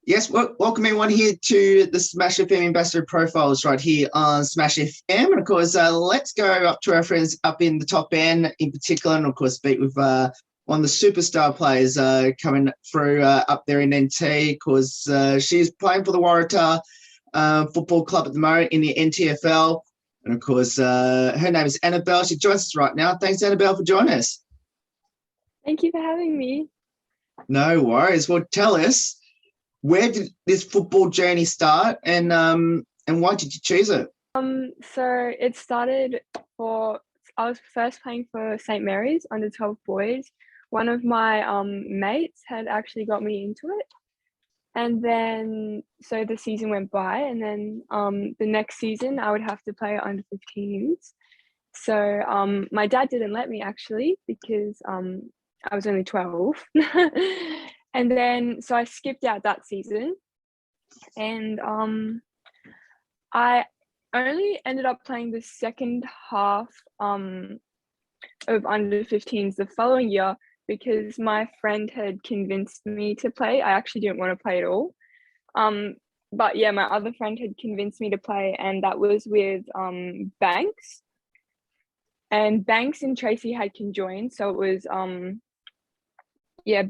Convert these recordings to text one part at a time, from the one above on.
Yes, welcome everyone here to the Smash FM Ambassador Profiles right here on Smash FM. And of course, let's go up to our friends up in the top end in particular, and of course, speak with one of the superstar players coming through up there in NT, because she's playing for the Waratah Football Club at the moment in the NTFL. And of course, her name is Annabel. She joins us right now. Thanks, Annabel, for joining us. Thank you for having me. No worries. Well, tell us, where did this football journey start, and why did you choose it? So it started I was first playing for St. Mary's under 12 boys. One of my mates had actually got me into it. And then, so the season went by, and then the next season I would have to play under 15s. So my dad didn't let me actually, because I was only 12. And then, so I skipped out that season, and I only ended up playing the second half of under 15s the following year, because my friend had convinced me to play. I actually didn't want to play at all. But yeah, my other friend had convinced me to play, and that was with Banks. And Banks and Tracy had conjoined, so it was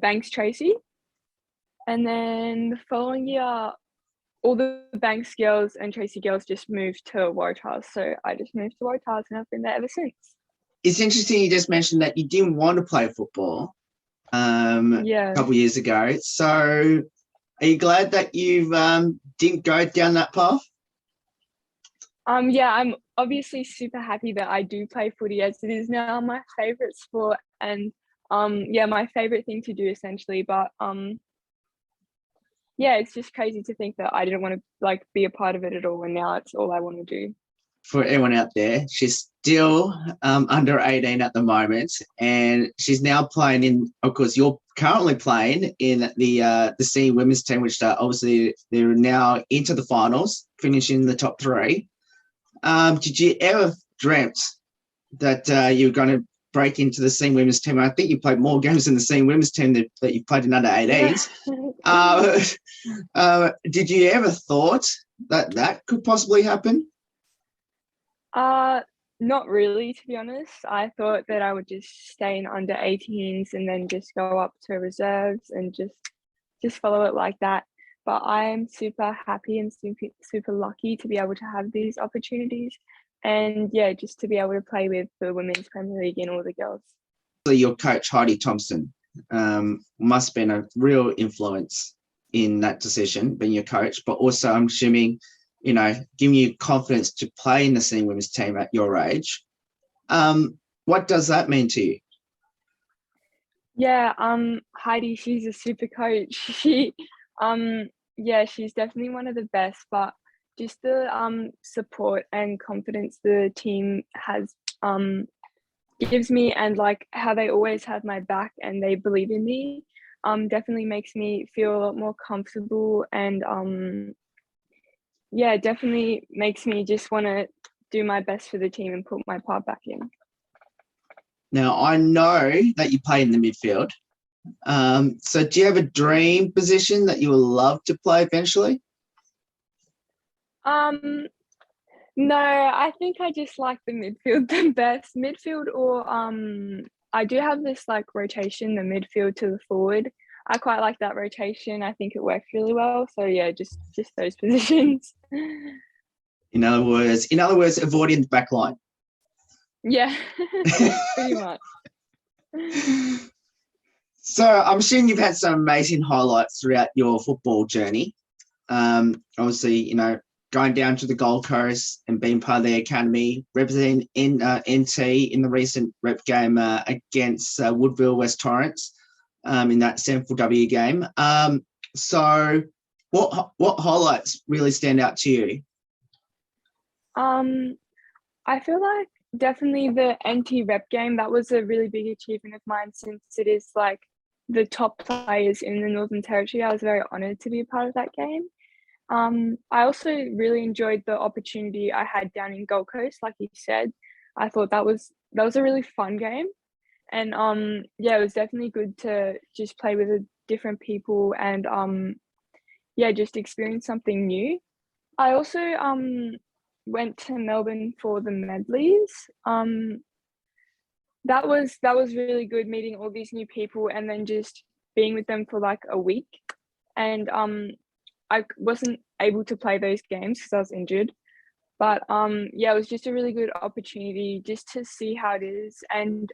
Banks Tracy. And then the following year, all the Banks girls and Tracy girls just moved to Waratah. So I just moved to Waratah, and I've been there ever since. It's interesting you just mentioned that you didn't want to play football a couple of years ago. So are you glad that you didn't go down that path? Yeah, I'm obviously super happy that I do play footy, as it is now my favourite sport, and my favourite thing to do essentially. But it's just crazy to think that I didn't want to be a part of it at all, and now it's all I want to do. For everyone out there, she's still under 18 at the moment, and she's now playing in, of course, you're currently playing in the senior women's team, which obviously they're now into the finals, finishing the top three. Did you ever dreamt that you were going to break into the senior women's team? I think you played more games in the senior women's team that you played in under 18s. Did you ever thought that could possibly happen? Not really, to be honest. I thought that I would just stay in under 18s and then just go up to reserves and just follow it like that. But I am super happy and super lucky to be able to have these opportunities, and just to be able to play with the Women's Premier League and all the girls. So your coach, Heidi Thompson, must have been a real influence in that decision, being your coach, but also I'm assuming, giving you confidence to play in the senior women's team at your age. What does that mean to you? Yeah, Heidi, she's a super coach. She's definitely one of the best, but just the support and confidence the team has gives me, and how they always have my back and they believe in me, definitely makes me feel a lot more comfortable, and definitely makes me just want to do my best for the team and put my part back in. Now, I know that you play in the midfield. So do you have a dream position that you would love to play eventually? No, I think I just like the midfield the best. Midfield, or I do have this rotation, the midfield to the forward. I quite like that rotation. I think it works really well. So yeah, just those positions. In other words, avoiding the back line. Yeah, pretty much. So I'm assuming you've had some amazing highlights throughout your football journey. Obviously, going down to the Gold Coast and being part of the academy, representing in NT in the recent rep game against Woodville West Torrens in that 7-4W game. So what highlights really stand out to you? I feel like definitely the NT rep game. That was a really big achievement of mine, since it is the top players in the Northern Territory. I was very honoured to be a part of that game. I also really enjoyed the opportunity I had down in Gold Coast, like you said. I thought that was a really fun game, and it was definitely good to just play with different people, and yeah, just experience something new. I also went to Melbourne for the medleys. That was really good, meeting all these new people and then just being with them for like a week. And I wasn't able to play those games because I was injured. But yeah, it was just a really good opportunity just to see how it is, and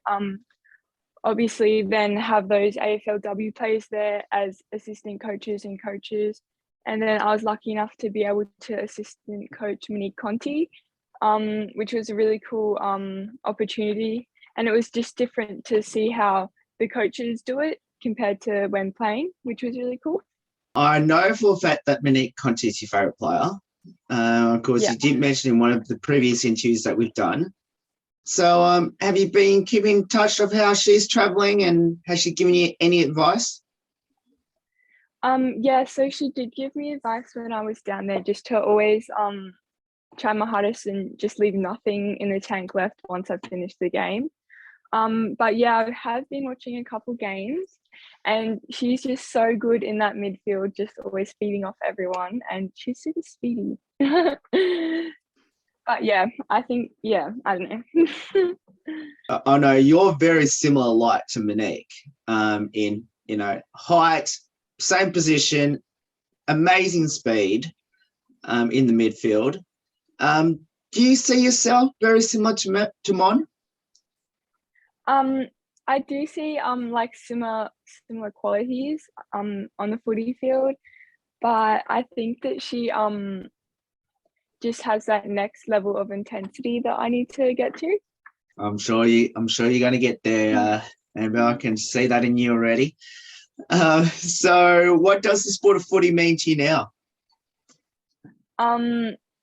obviously then have those AFLW players there as assistant coaches and coaches. And then I was lucky enough to be able to assistant coach Monique Conti, which was a really cool opportunity. And it was just different to see how the coaches do it compared to when playing, which was really cool. I know for a fact that Monique Conti is your favourite player. Of course, Yeah. you did mention in one of the previous interviews that we've done. So have you been keeping in touch of how she's travelling, and has she given you any advice? Yeah, so she did give me advice when I was down there, just to always try my hardest and just leave nothing in the tank left once I've finished the game. But yeah, I have been watching a couple games, and she's just so good in that midfield, just always feeding off everyone, and she's super speedy. But yeah, I think, yeah, I don't know. I know you're very similar, like to Monique, in height, same position, amazing speed, in the midfield. Do you see yourself very similar to Mon? I do see like similar qualities on the footy field, but I think that she just has that next level of intensity that I need to get to. I'm sure you're going to get there, Annabel. I can see that in you already. So what does the sport of footy mean to you now?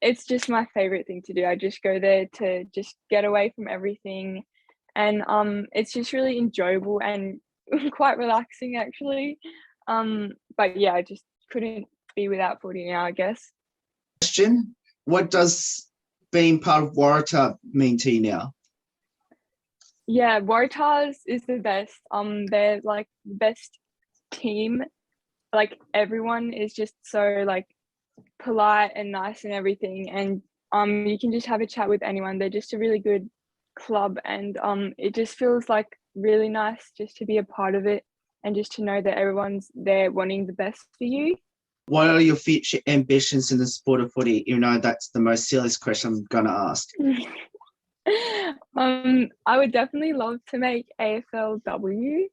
It's just my favorite thing to do. I just go there to just get away from everything, and it's just really enjoyable and quite relaxing actually. But yeah, I just couldn't be without footy now, I guess. Question: what does being part of Waratah mean to you now? Yeah, Waratahs is the best. They're like the best team. Like everyone is just so like polite and nice and everything, and you can just have a chat with anyone. They're just a really good club, and it just feels like really nice just to be a part of it, and just to know that everyone's there wanting the best for you. What are your future ambitions in the sport of footy? You know, that's the most silliest question I'm going to ask. I would definitely love to make AFLW,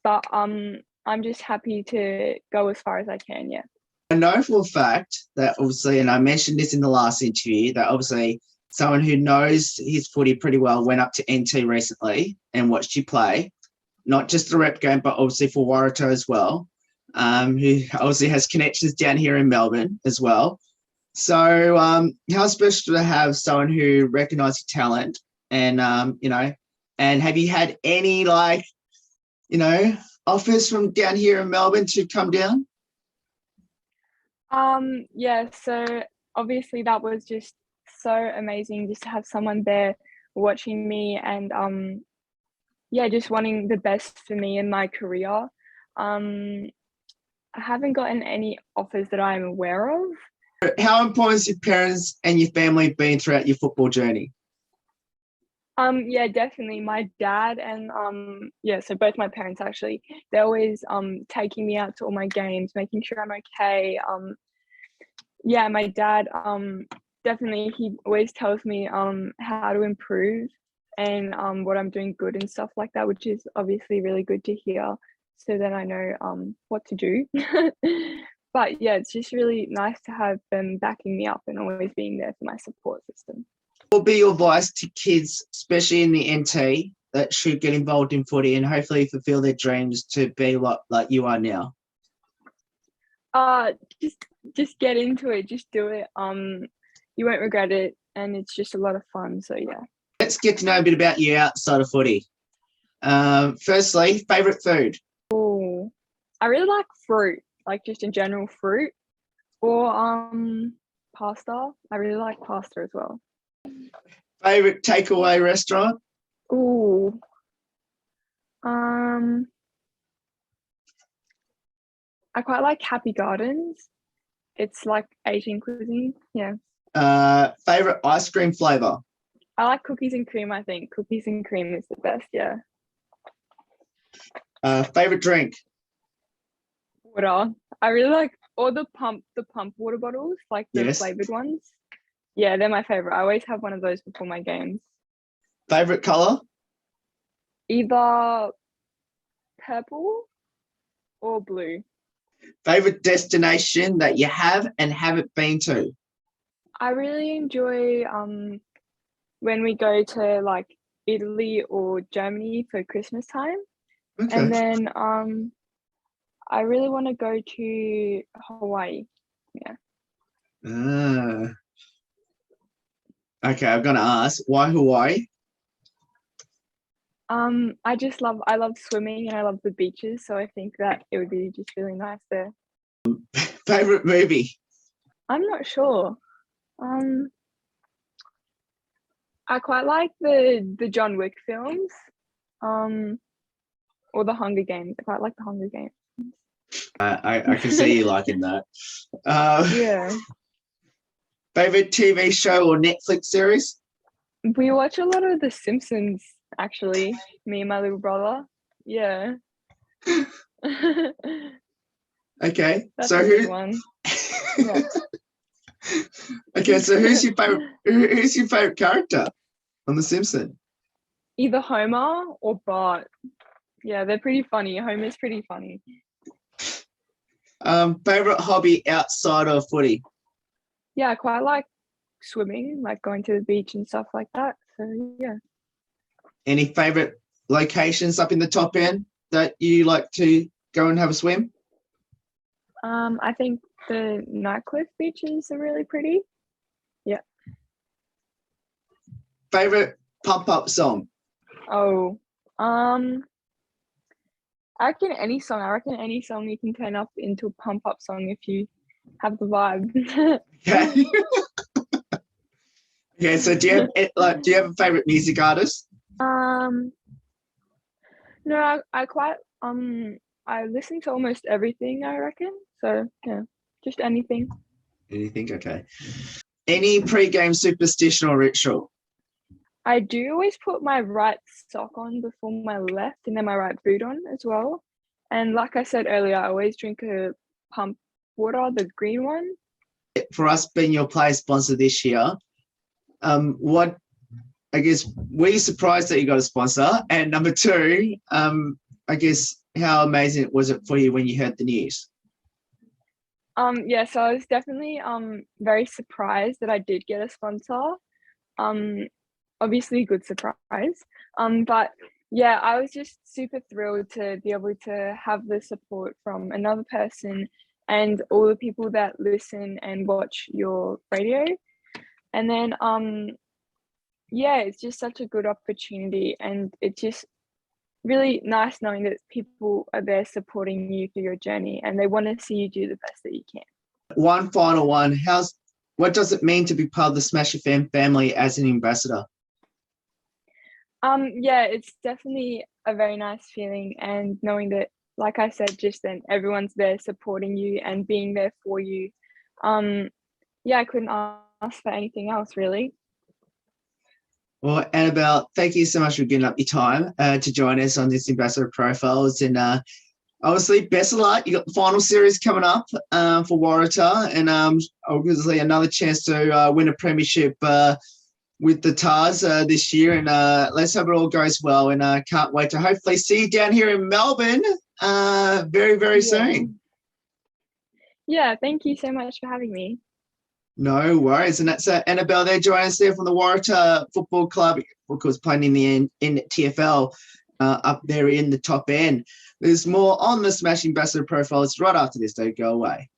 but I'm just happy to go as far as I can. Yeah. I know for a fact that obviously, and I mentioned this in the last interview, that obviously someone who knows his footy pretty well went up to NT recently and watched you play, not just the rep game, but obviously for Waratah as well, who obviously has connections down here in Melbourne as well. So how special to have someone who recognises talent, and, and have you had any, offers from down here in Melbourne to come down? Yeah, so obviously that was just so amazing just to have someone there watching me, and yeah, just wanting the best for me in my career. I haven't gotten any offers that I'm aware of. How important has your parents and your family been throughout your football journey? Yeah, definitely. My dad and yeah, so both my parents actually, they're always taking me out to all my games, making sure I'm okay. Yeah, my dad definitely, he always tells me how to improve, and what I'm doing good and stuff like that, which is obviously really good to hear, so that I know what to do. But yeah, it's just really nice to have them backing me up and always being there for my support system. What will be your advice to kids, especially in the NT, that should get involved in footy and hopefully fulfill their dreams to be like you are now? Just get into it, just do it. You won't regret it, and it's just a lot of fun. So yeah. Let's get to know a bit about you outside of footy. Firstly, favourite food? Oh, I really like fruit, like just in general fruit, or pasta. I really like pasta as well. Favourite takeaway restaurant? Oh, I quite like Happy Gardens. It's like Asian cuisine. Yeah. Favorite ice cream flavor? I like cookies and cream, I think. Cookies and cream is the best, yeah. Favorite drink? Water. I really like all the pump water bottles, like the Yes. flavored ones. Yeah, they're my favorite. I always have one of those before my games. Favorite color? Either purple or blue. Favorite destination that you have and haven't been to? I really enjoy when we go to like Italy or Germany for Christmas time. Okay. And then I really want to go to Hawaii. Yeah. Okay, I'm gonna ask, why Hawaii? I love swimming and I love the beaches, so I think that it would be just really nice there. Favorite movie? I'm not sure. I quite like the John Wick films, or the Hunger Games. I quite like the Hunger Games. I can see you liking that. Yeah. Favorite TV show or Netflix series? We watch a lot of The Simpsons, actually, me and my little brother. Yeah. Okay, That's so a good one. Yeah. Okay, so who's your favorite character on The Simpsons? Either Homer or Bart. Yeah, they're pretty funny. Homer's pretty funny. Favorite hobby outside of footy? Yeah, I quite like swimming, like going to the beach and stuff like that. So yeah. Any favorite locations up in the top end that you like to go and have a swim? I think the Nightcliff beaches are really pretty. Yeah. Favorite pump up song? Oh, I reckon any song. I reckon any song you can turn up into a pump up song if you have the vibe. Okay. Okay, so do you have a favorite music artist? No, I quite I listen to almost everything, I reckon. So yeah, just anything. Anything? Okay. Any pre-game superstition or ritual? I do always put my right sock on before my left and then my right boot on as well. And like I said earlier, I always drink a pump water, the green one. For us being your player sponsor this year, what, I guess, were you surprised that you got a sponsor? And number two, I guess, how amazing was it for you when you heard the news? Yeah, so I was definitely very surprised that I did get a sponsor. Obviously a good surprise. But yeah, I was just super thrilled to be able to have the support from another person and all the people that listen and watch your radio. And then yeah, it's just such a good opportunity, and it's just really nice knowing that people are there supporting you through your journey and they want to see you do the best that you can. One final one. What does it mean to be part of the Smashy family as an ambassador? Yeah, it's definitely a very nice feeling, and knowing that, like I said just then, everyone's there supporting you and being there for you. Yeah, I couldn't ask for anything else, really. Well, Annabel, thank you so much for giving up your time to join us on this Ambassador Profiles. And obviously, best of luck. You got the final series coming up for Waratah, and obviously another chance to win a premiership with the Tars this year. And let's hope it all goes well. And I can't wait to hopefully see you down here in Melbourne very, very soon. Yeah, thank you so much for having me. No worries. And that's Annabel there joining us there from the Waratah Football Club, of course, playing in TFL up there in the top end. There's more on the Smash Ambassador Profiles right after this. Don't go away.